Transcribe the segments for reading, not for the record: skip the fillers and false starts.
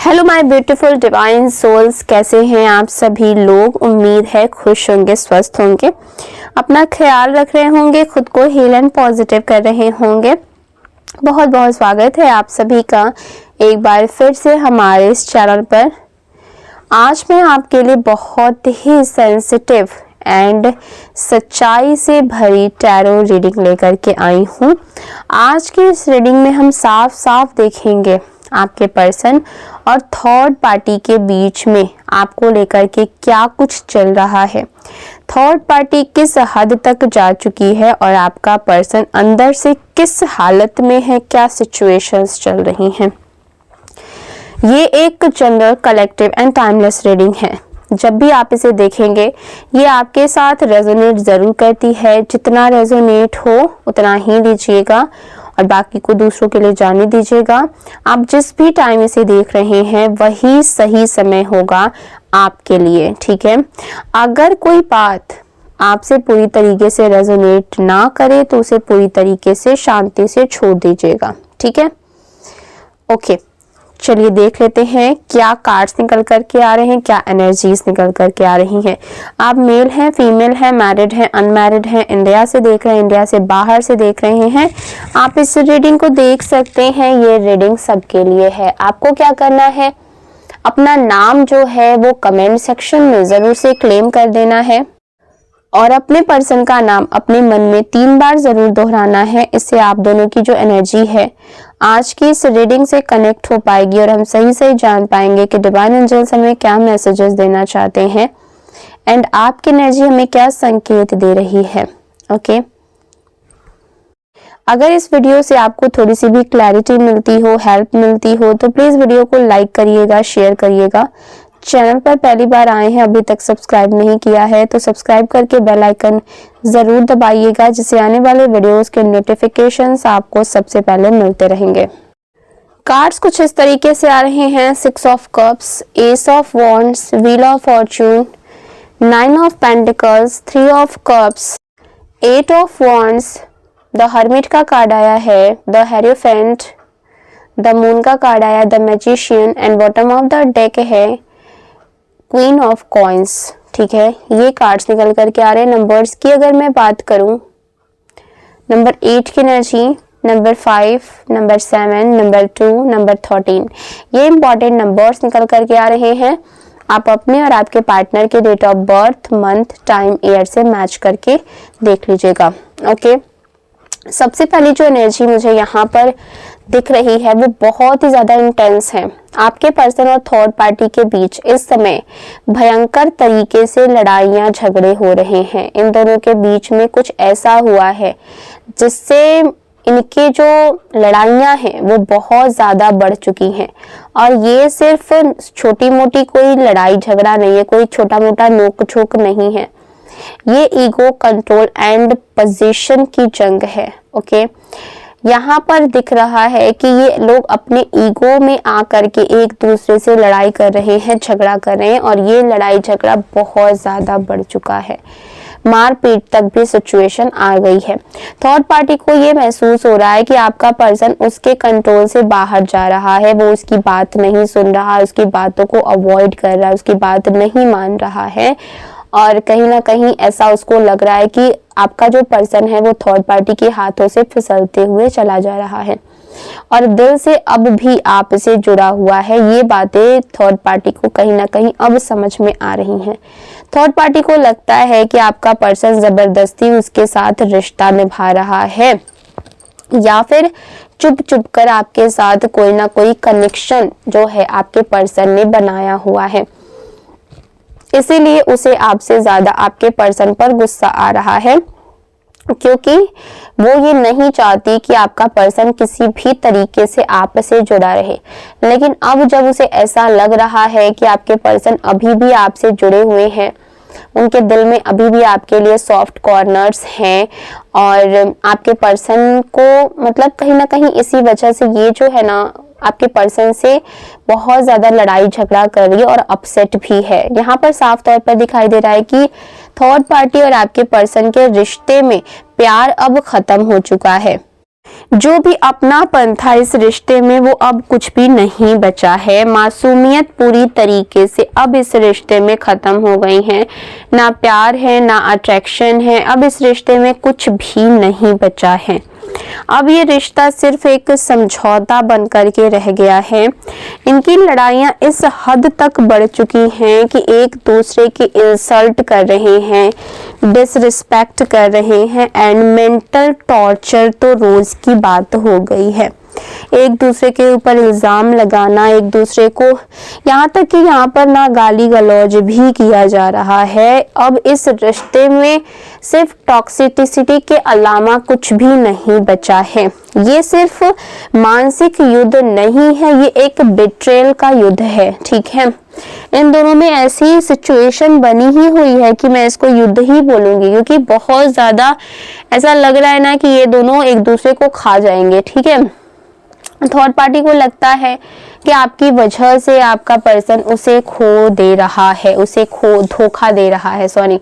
Hello my beautiful divine souls, कैसे हैं आप सभी लोग। उम्मीद है खुश होंगे, स्वस्थ होंगे, अपना ख्याल रख रहे होंगे, खुद को हील एंड पॉजिटिव कर रहे होंगे। बहुत बहुत स्वागत है आप सभी का एक बार फिर से हमारे इस चैनल पर। आज मैं आपके लिए बहुत ही सेंसिटिव एंड सच्चाई से भरी टैरो रीडिंग लेकर के आई हूँ। आज की इस रीडिंग में हम साफ साफ देखेंगे आपके पर्सन और थर्ड पार्टी के बीच में आपको लेकर के क्या कुछ चल रहा है, थर्ड पार्टी किस हद तक जा चुकी है और आपका पर्सन अंदर से किस हालत में है, क्या सिचुएशंस चल रही हैं। ये एक general, collective and timeless reading है। जब भी आप इसे देखेंगे ये आपके साथ रेजोनेट जरूर करती है। जितना रेजोनेट हो उतना ही लीजिएगा और बाकी को दूसरों के लिए जाने दीजिएगा। आप जिस भी टाइम इसे देख रहे हैं वही सही समय होगा आपके लिए, ठीक है। अगर कोई बात आपसे पूरी तरीके से रेजोनेट ना करे तो उसे पूरी तरीके से शांति से छोड़ दीजिएगा, ठीक है। ओके, चलिए देख लेते हैं क्या कार्ड्स निकल करके आ रहे हैं, क्या एनर्जीज निकल करके आ रही हैं। आप मेल हैं, फीमेल हैं, मैरिड हैं, अनमैरिड हैं, इंडिया से देख रहे हैं, इंडिया से बाहर से देख रहे हैं, आप इस रीडिंग को देख सकते हैं। ये रीडिंग सबके लिए है। आपको क्या करना है, अपना नाम जो है वो कमेंट सेक्शन में जरूर से क्लेम कर देना है और अपने पर्सन का नाम अपने मन में 3 बार जरूर दोहराना है। इससे आप दोनों की जो एनर्जी है आज की इस रीडिंग से कनेक्ट हो पाएगी और हम सही सही जान पाएंगे कि डिवाइन एंजल्स हमें क्या मैसेजेस देना चाहते हैं एंड आपकी एनर्जी हमें क्या संकेत दे रही है। ओके, अगर इस वीडियो से आपको थोड़ी सी भी क्लैरिटी मिलती हो, हेल्प मिलती हो तो प्लीज वीडियो को लाइक करिएगा, शेयर करिएगा। चैनल पर पहली बार आए हैं, अभी तक सब्सक्राइब नहीं किया है तो सब्सक्राइब करके बेल आइकन जरूर दबाइएगा, जिससे आने वाले वीडियोस के नोटिफिकेशंस आपको सबसे पहले मिलते रहेंगे। कार्ड्स कुछ इस तरीके से आ रहे हैं। 6 of cups, S of wands, wheel of Fortune, 9 of pentacles, 3 of cups, 8 of wands, the hermit का कार्ड आया है, द हेरोफेंट, द मून का कार्ड आया, the magician and bottom of the deck है क्वीन ऑफ कॉइंस, ठीक है। ये cards निकल करके आ रहे हैं। नंबर्स की अगर मैं बात करूं, नंबर 8 की energy, number 5, number 7, number 2, number 13, ये इंपॉर्टेंट नंबर्स निकल करके आ रहे हैं। आप अपने और आपके पार्टनर के date of birth, month, time, year से मैच करके देख लीजिएगा। ओके, सबसे पहली जो एनर्जी मुझे यहाँ पर दिख रही है वो बहुत ही ज्यादा इंटेंस है। आपके पर्सन और थर्ड पार्टी के बीच इस समय भयंकर तरीके से लड़ाइयां झगड़े हो रहे हैं। इन दोनों के बीच में कुछ ऐसा हुआ है जिससे इनकी जो लड़ाइयां हैं वो बहुत ज्यादा बढ़ चुकी हैं और ये सिर्फ छोटी मोटी कोई लड़ाई झगड़ा नहीं है, कोई छोटा मोटा नोक झोंक नहीं है। ये ईगो, कंट्रोल एंड पोजीशन की जंग है। ओके, यहाँ पर दिख रहा है कि ये लोग अपने ईगो में आकर के एक दूसरे से लड़ाई कर रहे हैं, झगड़ा कर रहे हैं और ये लड़ाई झगड़ा बहुत ज्यादा बढ़ चुका है। मारपीट तक भी सिचुएशन आ गई है। थर्ड पार्टी को ये महसूस हो रहा है कि आपका पर्सन उसके कंट्रोल से बाहर जा रहा है, वो उसकी बात नहीं सुन रहा, उसकी बातों को अवॉइड कर रहा है, उसकी बात नहीं मान रहा है और कहीं ना कहीं ऐसा उसको लग रहा है कि आपका जो पर्सन है वो थर्ड पार्टी के हाथों से फिसलते हुए चला जा रहा है और दिल से अब भी आप से जुड़ा हुआ है। ये बातें थर्ड पार्टी को कहीं ना कहीं अब समझ में आ रही हैं। थर्ड पार्टी को लगता है कि आपका पर्सन जबरदस्ती उसके साथ रिश्ता निभा रहा है या फिर चुप चुप कर आपके साथ कोई ना कोई कनेक्शन जो है आपके पर्सन ने बनाया हुआ है। इसीलिए उसे आपसे ज्यादा आपके पर्सन पर गुस्सा आ रहा है क्योंकि वो ये नहीं चाहती कि आपका पर्सन किसी भी तरीके से आपसे जुड़ा रहे। लेकिन अब जब उसे ऐसा लग रहा है कि आपके पर्सन अभी भी आपसे जुड़े हुए हैं, उनके दिल में अभी भी आपके लिए सॉफ्ट कॉर्नर्स हैं और आपके पर्सन को मतलब कहीं ना कहीं इसी वजह से ये जो है ना आपके पर्सन से बहुत ज्यादा लड़ाई झगड़ा कर रही है और अपसेट भी है। यहाँ पर साफ तौर पर दिखाई दे रहा है कि थर्ड पार्टी और आपके पर्सन के रिश्ते में प्यार अब खत्म हो चुका है। जो भी अपनापन था इस रिश्ते में वो अब कुछ भी नहीं बचा है। मासूमियत पूरी तरीके से अब इस रिश्ते में खत्म हो गई है। ना प्यार है, ना अट्रैक्शन है, अब इस रिश्ते में कुछ भी नहीं बचा है। अब ये रिश्ता सिर्फ एक समझौता बन करके रह गया है। इनकी लड़ाइयाँ इस हद तक बढ़ चुकी हैं कि एक दूसरे की इंसल्ट कर रहे हैं, डिसरिस्पेक्ट कर रहे हैं एंड मेंटल टॉर्चर तो रोज की बात हो गई है। एक दूसरे के ऊपर इल्जाम लगाना, एक दूसरे को यहाँ तक कि यहाँ पर ना गाली गलौज भी किया जा रहा है। अब इस रिश्ते में सिर्फ टॉक्सिसिटी के अलावा कुछ भी नहीं बचा है। ये सिर्फ मानसिक युद्ध नहीं है, ये एक बिट्रेल का युद्ध है। ठीक है, इन दोनों में ऐसी सिचुएशन बनी ही हुई है कि मैं इसको युद्ध ही बोलूंगी, क्योंकि बहुत ज्यादा ऐसा लग रहा है ना कि ये दोनों एक दूसरे को खा जाएंगे। ठीक है, थर्ड पार्टी को लगता है कि आपकी वजह से आपका पर्सन उसे खो दे रहा है, उसे धोखा दे रहा है, सॉरी,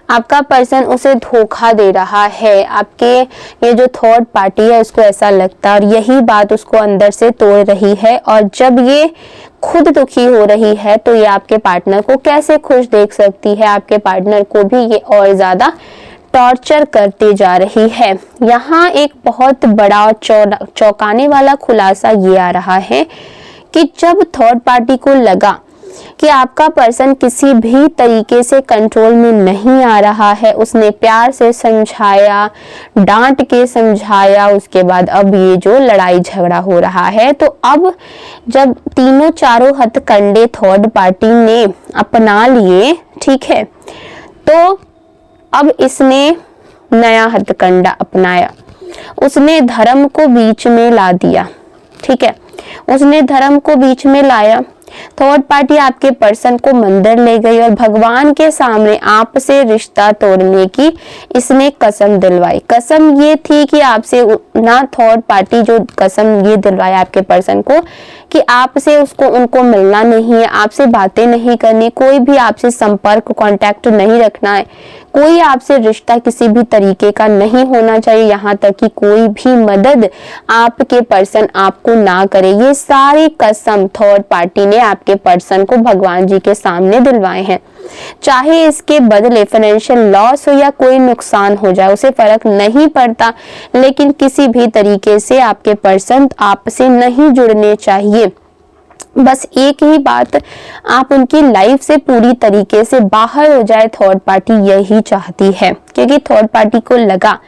आपका पर्सन उसे धोखा दे रहा है। आपके ये जो थर्ड पार्टी है उसको ऐसा लगता है, और यही बात उसको अंदर से तोड़ रही है। और जब ये खुद दुखी हो रही है तो ये आपके पार्टनर को कैसे खुश देख सकती है। आपके पार्टनर को भी ये और ज्यादा टॉर्चर करती जा रही है। यहाँ एक बहुत बड़ा चौंकाने वाला खुलासा ये आ रहा है कि जब थर्ड पार्टी को लगा कि आपका पर्सन किसी भी तरीके से कंट्रोल में नहीं आ रहा है, उसने प्यार से समझाया, डांट के समझाया, उसके बाद अब ये जो लड़ाई झगड़ा हो रहा है, तो अब जब तीनों चारों हथकंडे थर्ड पार्टी ने अपना लिए, ठीक है, तो अब इसने नया हथकंडा अपनाया। उसने धर्म को बीच में ला दिया। ठीक है, उसने धर्म को बीच में लाया। थर्ड पार्टी आपके पर्सन को मंदिर ले गई और भगवान के सामने आपसे रिश्ता तोड़ने की इसने कसम दिलवाई। कसम ये थी कि आपसे ना, थर्ड पार्टी जो कसम ये दिलवाया आपके पर्सन को कि आपसे उसको उनको मिलना नहीं है, आपसे बातें नहीं करनी, कोई भी आपसे संपर्क कांटेक्ट नहीं रखना है, कोई आपसे रिश्ता किसी भी तरीके का नहीं होना चाहिए, यहाँ तक कि कोई भी मदद आपके पर्सन आपको ना करे। ये सारी कसम थर्ड पार्टी ने आपके पर्सन को भगवान जी के सामने दिलवाए हैं। चाहे इसके बदले फाइनेंशियल लॉस हो या कोई नुकसान हो जाए, उसे फर्क नहीं पड़ता, लेकिन किसी भी तरीके से आपके पर्सन आपसे नहीं जुड़ने चाहिए। बस एक ही बात, आप उनकी लाइफ से पूरी तरीके से बाहर हो जाए, थर्ड पार्टी यही चाहती है। क्योंकि थर्ड पार्टी को लगा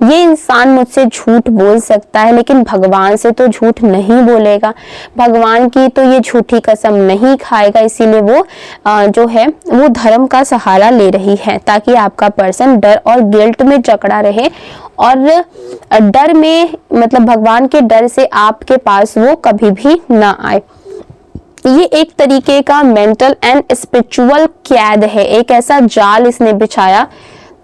ये इंसान मुझसे झूठ बोल सकता है लेकिन भगवान से तो झूठ नहीं बोलेगा, भगवान की तो ये झूठी कसम नहीं खाएगा, इसीलिए वो जो है वो धर्म का सहारा ले रही है, ताकि आपका पर्सन डर और गिल्ट में जकड़ा रहे और डर में, मतलब भगवान के डर से आपके पास वो कभी भी ना आए। ये एक तरीके का मेंटल एंड स्पिरिचुअल कैद है, एक ऐसा जाल इसने बिछाया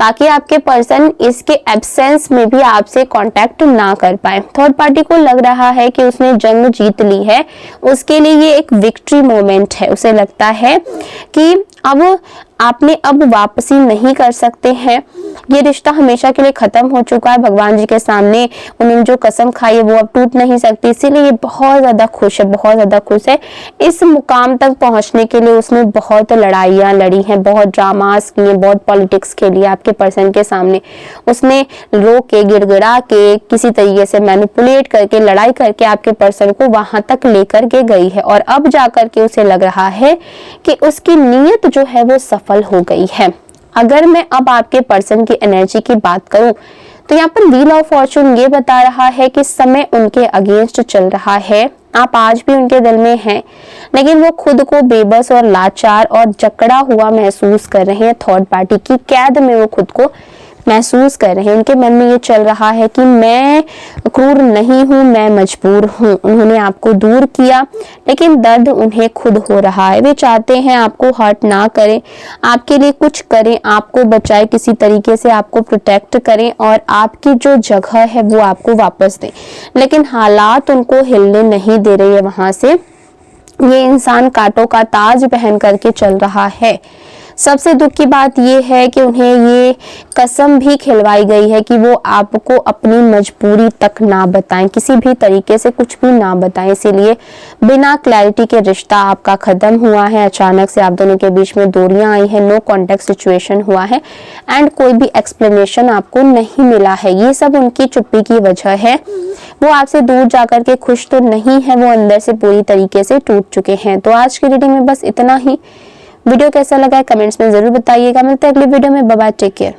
ताकि आपके पर्सन इसके एब्सेंस में भी आपसे कांटेक्ट ना कर पाए। थर्ड पार्टी को लग रहा है कि उसने जंग जीत ली है, उसके लिए ये एक विक्ट्री मोमेंट है। उसे लगता है कि अब आपने अब वापसी नहीं कर सकते हैं, ये रिश्ता हमेशा के लिए खत्म हो चुका है। भगवान जी के सामने उन्होंने जो कसम खाई है वो अब टूट नहीं सकती, इसीलिए ये बहुत ज्यादा खुश है, बहुत ज्यादा खुश है। इस मुकाम तक पहुंचने के लिए उसने बहुत लड़ाइयां लड़ी हैं, बहुत ड्रामास किए, बहुत पॉलिटिक्स खेली आपके पर्सन के सामने। उसने रो के, गिड़गिड़ा के, किसी तरीके से मैनिपुलेट करके, लड़ाई करके आपके पर्सन को वहां तक लेकर के गई है, और अब जाकर के उसे लग रहा है कि उसकी नीयत जो है वो सफल हो गई है। अगर मैं अब आपके पर्सन की एनर्जी की बात करूं तो यहाँ पर व्हील ऑफ फॉर्चून ये बता रहा है कि समय उनके अगेंस्ट चल रहा है। आप आज भी उनके दिल में हैं, लेकिन वो खुद को बेबस और लाचार और जकड़ा हुआ महसूस कर रहे हैं। थर्ड पार्टी की कैद में वो खुद को महसूस कर रहे हैं। उनके मन में ये चल रहा है कि मैं क्रूर नहीं हूँ, मैं मजबूर हूँ। उन्होंने आपको दूर किया लेकिन दर्द उन्हें खुद हो रहा है। वे चाहते हैं आपको हर्ट ना करें, आपके लिए कुछ करें, आपको बचाए, किसी तरीके से आपको प्रोटेक्ट करें और आपकी जो जगह है वो आपको वापस दें, लेकिन हालात उनको हिलने नहीं दे रही है वहां से। ये इंसान कांटों का ताज पहन करके चल रहा है। सबसे दुख की बात ये है कि उन्हें ये कसम भी खिलवाई गई है कि वो आपको अपनी मजबूरी तक ना बताएं, किसी भी तरीके से कुछ भी ना बताएं। इसीलिए बिना क्लैरिटी के रिश्ता आपका खत्म हुआ है। अचानक से आप दोनों के बीच में दूरियां आई हैं, नो कॉन्टेक्ट सिचुएशन हुआ है एंड कोई भी एक्सप्लेनेशन आपको नहीं मिला है। ये सब उनकी चुप्पी की वजह है। वो आपसे दूर जाकर के खुश तो नहीं है, वो अंदर से पूरी तरीके से टूट चुके हैं। तो आज की रीडिंग में बस इतना ही। वीडियो कैसा लगा है कमेंट्स में जरूर बताइएगा। मिलते हैं अगली वीडियो में। Bye bye, take care.